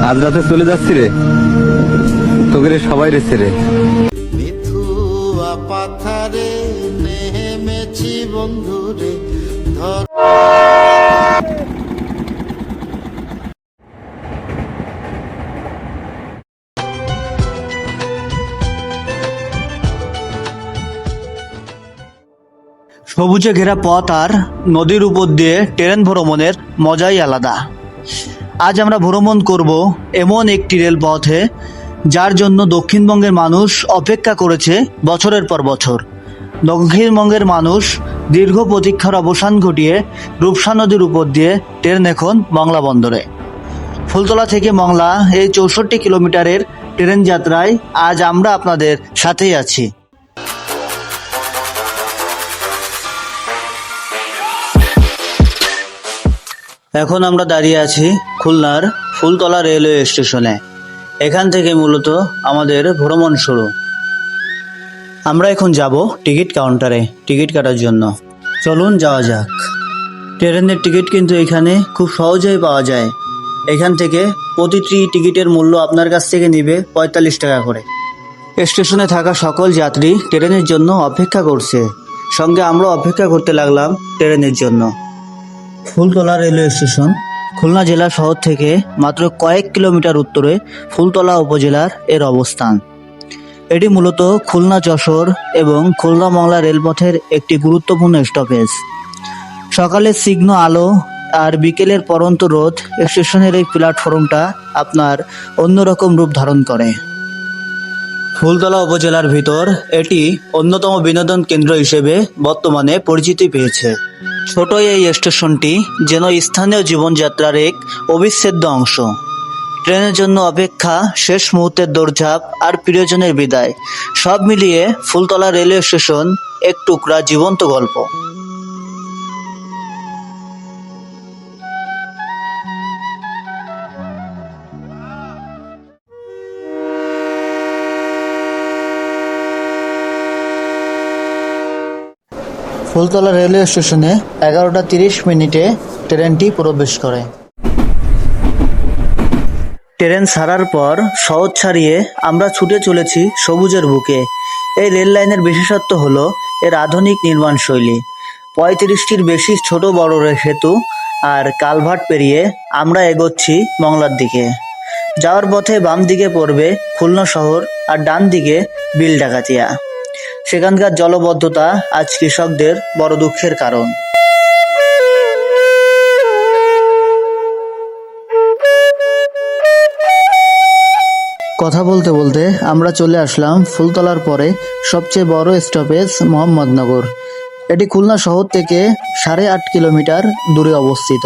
আজ রাতে চলে যাচ্ছি রে, তোকে রে সবাই রেছে রে। মিথুয়া পাথারে নেমেছি বন্ধুরে ধর। সবুজে ঘেরা পথ আর নদীর উপর দিয়ে ট্রেন ভ্রমণের মজাই আলাদা। আজ আমরা ভ্রমণ করব এমন একটি রেলপথে যার জন্য দক্ষিণবঙ্গের মানুষ অপেক্ষা করেছে বছরের পর বছর। দক্ষিণবঙ্গের মানুষ দীর্ঘ প্রতীক্ষার অবসান ঘটিয়ে রূপসা নদীর উপর দিয়ে ট্রেন এখন মংলা বন্দরে। ফুলতলা থেকে মংলা এই 64 কিলোমিটারের ট্রেন যাত্রায় আজ আমরা আপনাদের সাথেই আছি। এখন আমরা দাঁড়িয়ে আছি খুলনার ফুলতলা রেলওয়ে স্টেশনে। এখান থেকে মূলত আমাদের ভ্রমণ শুরু। আমরা এখন যাব টিকিট কাউন্টারে টিকিট কাটার জন্য। চলুন যাওয়া যাক। ট্রেনের টিকিট কিন্তু এখানে খুব সহজেই পাওয়া যায়। এখান থেকে প্রতিটি টিকিটের মূল্য আপনার কাছ থেকে নেবে 45 টাকা করে। স্টেশনে থাকা সকল যাত্রী ট্রেনের জন্য অপেক্ষা করছে, সঙ্গে আমরা অপেক্ষা করতে লাগলাম ট্রেনের জন্য। ফুলতলা রেলওয়ে স্টেশন খুলনা জেলা শহর থেকে মাত্র কয়েক কিলোমিটার উত্তরে ফুলতলা উপজেলার এর অবস্থান। এটি মূলত খুলনা যশোর এবং খুলনা মংলা রেলপথের একটি গুরুত্বপূর্ণ স্টপেজ। সকালের তীক্ষ্ণ আলো আর বিকেলের পরন্ত রোদ স্টেশনের এই প্ল্যাটফর্মটা আপনার অন্যরকম রূপ ধারণ করে। ফুলতলা উপজেলার ভিতর এটি অন্যতম বিনোদন কেন্দ্র হিসেবে বর্তমানে পরিচিতি পেয়েছে। ছোট এই স্টেশনটি যেন স্থানীয় জীবনযাত্রার এক অবিচ্ছেদ্য অংশ। ট্রেনের জন্য অপেক্ষা, শেষ মুহূর্তের দৌড়ঝাঁপ আর প্রিয়জনের বিদায়, সব মিলিয়ে ফুলতলা রেলওয়ে স্টেশন এক টুকরা জীবন্ত গল্প। ফুলতলা রেলওয়ে স্টেশনে 11টা 30 মিনিটে ট্রেনটি প্রবেশ করে। ট্রেন ছাড়ার পর শহর ছাড়িয়ে আমরা ছুটে চলেছি সবুজের বুকে। এই রেল লাইনের বিশেষত্ব হলো এর আধুনিক নির্মাণ শৈলী। 35টির বেশি ছোট বড় সেতু আর কালভার্ট পেরিয়ে আমরা এগোচ্ছি মংলার দিকে। যাওয়ার পথে বাম দিকে পড়বে খুলনা শহর আর ডান দিকে বিলডাকাতিয়া। সেখানকার জলবদ্ধতা আজ কৃষকদের বড় দুঃখের কারণ। কথা বলতে বলতে আমরা চলে আসলাম ফুলতলার পরে সবচেয়ে বড় স্টপেজ মোহাম্মদনগর। এটি খুলনা শহর থেকে 8.5 কিলোমিটার দূরে অবস্থিত।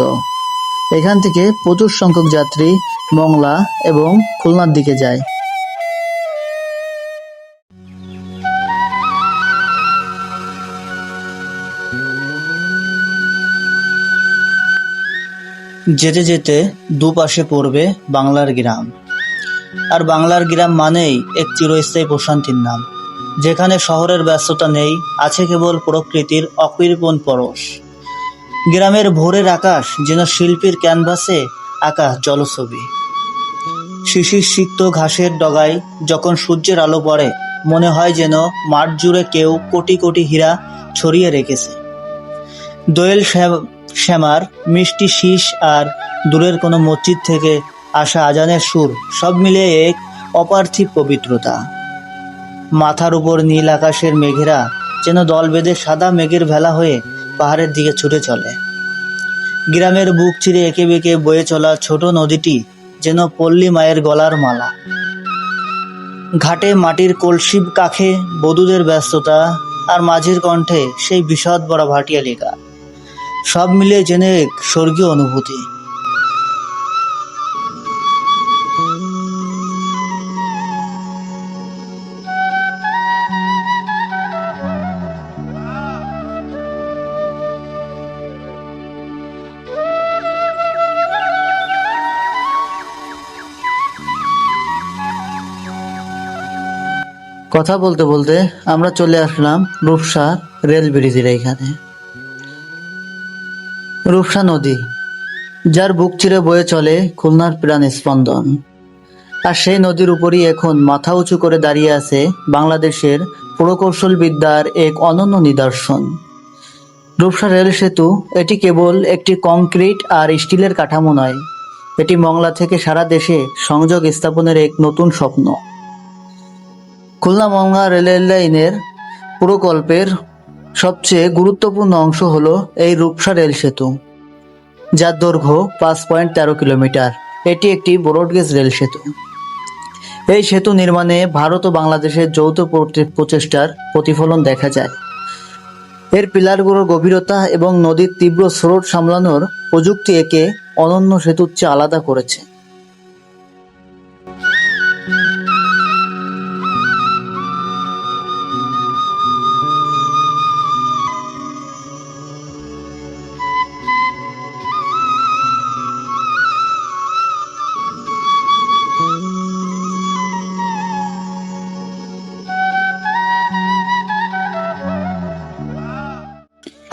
এখান থেকে প্রচুর সংখ্যক যাত্রী মংলা এবং খুলনার দিকে যায়। যেতে যেতে দুপাশে পড়বে বাংলার গ্রাম। আর বাংলার গ্রাম মানেই এক চিরস্থায়ী প্রশান্তির নাম, যেখানে শহরের ব্যস্ততা নেই, আছে কেবল প্রকৃতির অকৃপণ পরশ। গ্রামের ভোরের আকাশ যেন শিল্পীর ক্যানভাসে আঁকা জলছবি। শিশির সিক্ত ঘাসের ডগায় যখন সূর্যের আলো পড়ে, মনে হয় যেন মাঠ জুড়ে কেউ কোটি কোটি হীরা ছড়িয়ে রেখেছে। দোয়েল শ্যামার মিষ্টি শীষ আর দূরের কোনো মসজিদ থেকে আসা আজানের সুর, সব মিলিয়ে এক অপার্থিব পবিত্রতা। মাথার উপর নীল আকাশের মেঘেরা যেন দল বেঁধে সাদা মেঘের ভেলা হয়ে পাহাড়ের দিকে ছুটে চলে। গ্রামের বুক চিরে এঁকে বেঁকে বয়ে চলা ছোট নদীটি যেন পল্লী মায়ের গলার মালা। ঘাটে মাটির কলসি কাখে বধূদের ব্যস্ততা, আর মাঝির কণ্ঠে সেই বিশদ বড় ভাটিয়া লেখা, সব মিলিয়ে যেন এক স্বর্গীয় অনুভূতি। কথা বলতে বলতে আমরা চলে আসলাম রূপসা রেল ব্রিজের এখানে। রূপসা নদী, যার বুক চিরে বয়ে চলে খুলনার প্রাণ স্পন্দন। আর সেই নদীর উপরই এখন মাথা উঁচু করে দাঁড়িয়ে আছে বাংলাদেশের প্রকৌশল বিদ্যার এক অনন্য নিদর্শন, রূপসা রেল সেতু। এটি কেবল একটি কংক্রিট আর স্টিলের কাঠামো নয়, এটি মংলা থেকে সারা দেশে সংযোগ স্থাপনের এক নতুন স্বপ্ন। খুলনা মংলা রেল লাইনের প্রকল্পের সবচেয়ে গুরুত্বপূর্ণ অংশ হলো এই রূপসা রেল সেতু, যার দৈর্ঘ্য 5.13 কিলোমিটার। এটি একটি ব্রডগেজ রেল সেতু। এই সেতু নির্মাণে ভারত ও বাংলাদেশের যৌথ প্রচেষ্টার প্রতিফলন দেখা যায়। এর পিলারগুলোর গভীরতা এবং নদীর তীব্র স্রোত সামলানোর প্রযুক্তি একে অনন্য সেতুর চেয়ে আলাদা করেছে।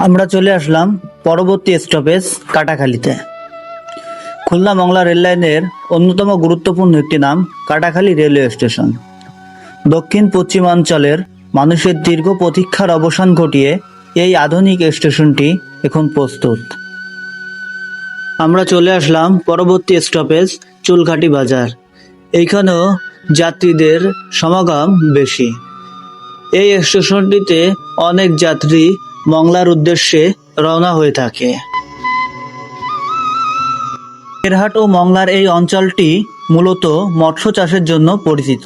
আমরা চলে আসলাম পরবর্তী স্টপেজ কাটাখালীতে। খুলনা মংলা রেল লাইনের অন্যতম গুরুত্বপূর্ণ একটি নাম কাটাখালী রেলওয়ে স্টেশন। দক্ষিণ পশ্চিমাঞ্চলের মানুষের দীর্ঘ প্রতীক্ষার অবসান ঘটিয়ে এই আধুনিক স্টেশনটি এখন প্রস্তুত। আমরা চলে আসলাম পরবর্তী স্টপেজ চুলঘাটি বাজার। এইখানেও যাত্রীদের সমাগম বেশি। এই স্টেশনটিতে অনেক যাত্রী মংলার উদ্দেশ্যে রওনা হয়ে থাকে। এরহাট ও মংলার এই অঞ্চলটি মূলত মৎস্য চাষের জন্য পরিচিত।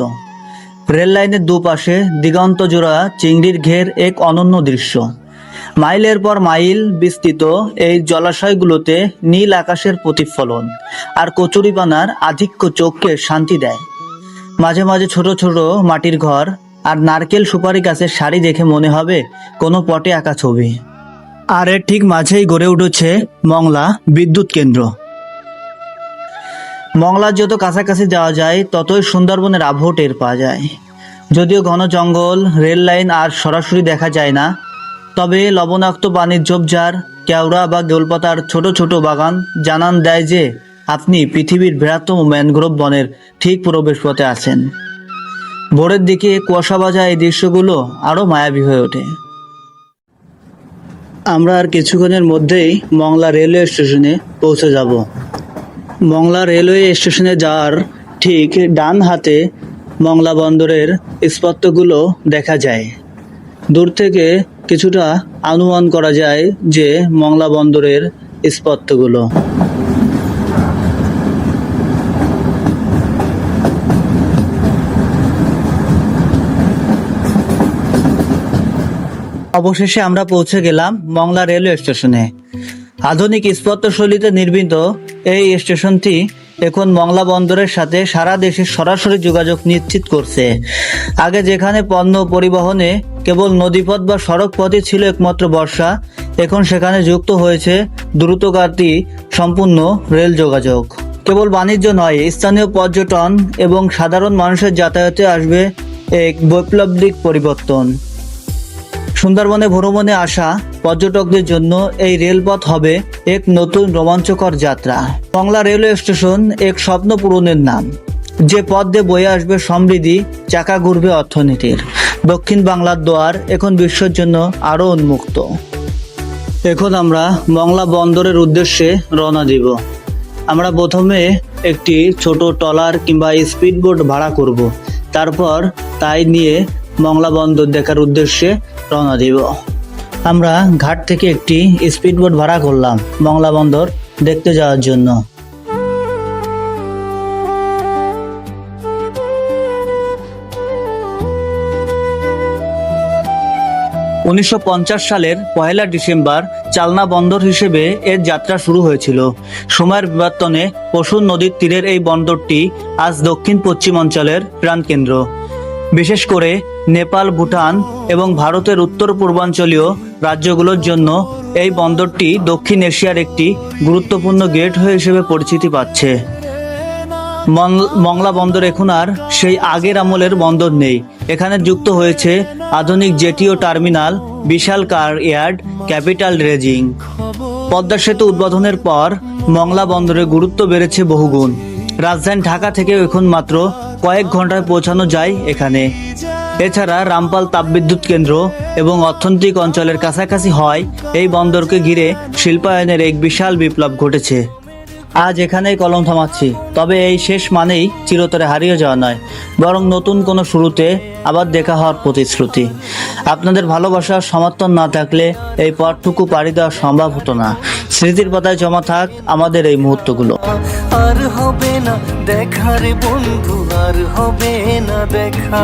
রেল লাইনের দুপাশে দিগন্ত জোড়া চিংড়ির ঘের এক অনন্য দৃশ্য। মাইলের পর মাইল বিস্তৃত এই জলাশয়গুলোতে নীল আকাশের প্রতিফলন আর কচুরিপানার আধিক্য চোখকে শান্তি দেয়। মাঝে মাঝে ছোট ছোট মাটির ঘর আর নারকেল সুপারি গাছের সারি দেখে মনে হবে কোনো পটে আঁকা ছবি। আর এর ঠিক মাঝেই গড়ে উঠেছে মংলা বিদ্যুৎ কেন্দ্র। মংলার যত কাছাকাছি যাওয়া যায় ততই সুন্দরবনের আবহ টের পাওয়া যায়। যদিও ঘন জঙ্গল, রেল লাইন আর সরাসরি দেখা যায় না, তবে লবণাক্ত পানির ঝোপঝাড়, কেওড়া বা গোলপাতার ছোট ছোট বাগান জানান দেয় যে আপনি পৃথিবীর বৃহত্তম ম্যানগ্রোভ বনের ঠিক প্রবেশপথে আছেন। ভোরের দিকে কুয়াশা ভাজা এই দৃশ্যগুলো আরো মায়াবী হয়ে ওঠে। আমরা আর কিছুক্ষণের মধ্যেই মংলা রেলওয়ে স্টেশনে পৌঁছে যাব। মংলা রেলওয়ে স্টেশনে যাওয়ার ঠিক ডান হাতে মংলা বন্দরের স্থাপত্যগুলো দেখা যায়। দূর থেকে কিছুটা অনুমান করা যায় যে মংলা বন্দরের স্থাপত্যগুলো। অবশেষে আমরা পৌঁছে গেলাম মংলা রেলওয়ে স্টেশনে। আধুনিক স্থাপত্যশৈলীতে নির্মিত এই স্টেশনটি এখন মংলা বন্দরের সাথে সারা দেশের সরাসরি যোগাযোগ নিশ্চিত করছে। আগে যেখানে পণ্য পরিবহনে কেবল নদীপথ বা সড়ক পথই ছিল একমাত্র ভরসা, এখন সেখানে যুক্ত হয়েছে দ্রুতগামী সম্পূর্ণ রেল যোগাযোগ। কেবল বাণিজ্য নয়, স্থানীয় পর্যটন এবং সাধারণ মানুষের যাতায়াতে আসবে এক বৈপ্লবিক পরিবর্তন। সুন্দরবনে ভ্রমণে আসা পর্যটকদের জন্য এই রেলপথ হবে এক নতুন রোমাঞ্চকর যাত্রা। মংলা রেলওয়ে স্টেশন এক স্বপ্ন পূরণের নাম। যে পথ দিয়ে বয়ে আসবে সমৃদ্ধি, চাকা ঘুরবে অর্থনীতির। দক্ষিণ বাংলার দোয়ার এখন বিশ্বের জন্য আরো উন্মুক্ত। এখন আমরা মংলা বন্দরের উদ্দেশ্যে রওনা দিব। আমরা প্রথমে একটি ছোট ট্রলার কিংবা স্পিডবোট ভাড়া করব, তারপর তাই নিয়ে মংলা বন্দর দেখার উদ্দেশ্যে রওনা দিব। আমরা ঘাট থেকে একটি স্পিডবোট ভাড়া করলাম মংলা বন্দর দেখতে যাওয়ার জন্য। 1950 সালের 1 ডিসেম্বর চালনা বন্দর হিসেবে এর যাত্রা শুরু হয়েছিল। সময়ের বিবর্তনে পশুর নদীর তীরের এই বন্দরটি আজ দক্ষিণ পশ্চিমাঞ্চলের প্রাণকেন্দ্র। বিশেষ করে নেপাল, ভুটান এবং ভারতের উত্তর পূর্বাঞ্চলীয় রাজ্যগুলোর জন্য এই বন্দরটি দক্ষিণ এশিয়ার একটি গুরুত্বপূর্ণ গেটওয়ে হিসেবে পরিচিতি পাচ্ছে। মংলা বন্দর এখন আর সেই আগের আমলের বন্দর নেই। এখানে যুক্ত হয়েছে আধুনিক জেটি ও টার্মিনাল, বিশাল কার ইয়ার্ড, ক্যাপিটাল ড্রেজিং। পদ্মা সেতু উদ্বোধনের পর মংলা বন্দরের গুরুত্ব বেড়েছে বহুগুণ। রাজধানী ঢাকা থেকে এখন মাত্র কয়েক ঘন্টায় পৌঁছানো যায় এখানে। এছাড়া রামপাল তাপবিদ্যুৎ কেন্দ্র এবং অর্থনৈতিক অঞ্চলের কাছাকাছি হয় এই বন্দরকে ঘিরে শিল্পায়নের এক বিশাল বিপ্লব ঘটেছে। আজ এখানেই কলম থামাচ্ছি, তবে এই শেষ মানেই চিরতরে হারিয়ে যাওয়া নয়, বরং নতুন কোনো শুরুতে আবার দেখা হওয়ার প্রতিশ্রুতি। আপনাদের ভালোবাসার সমর্থন না থাকলে এই পথটুকু পাড়ি দেওয়া সম্ভব হতো না। স্মৃতির পাতায় জমা থাক আমাদের এই মুহূর্তগুলো। আর হবে না দেখা রে বন্ধু, আর হবে না দেখা।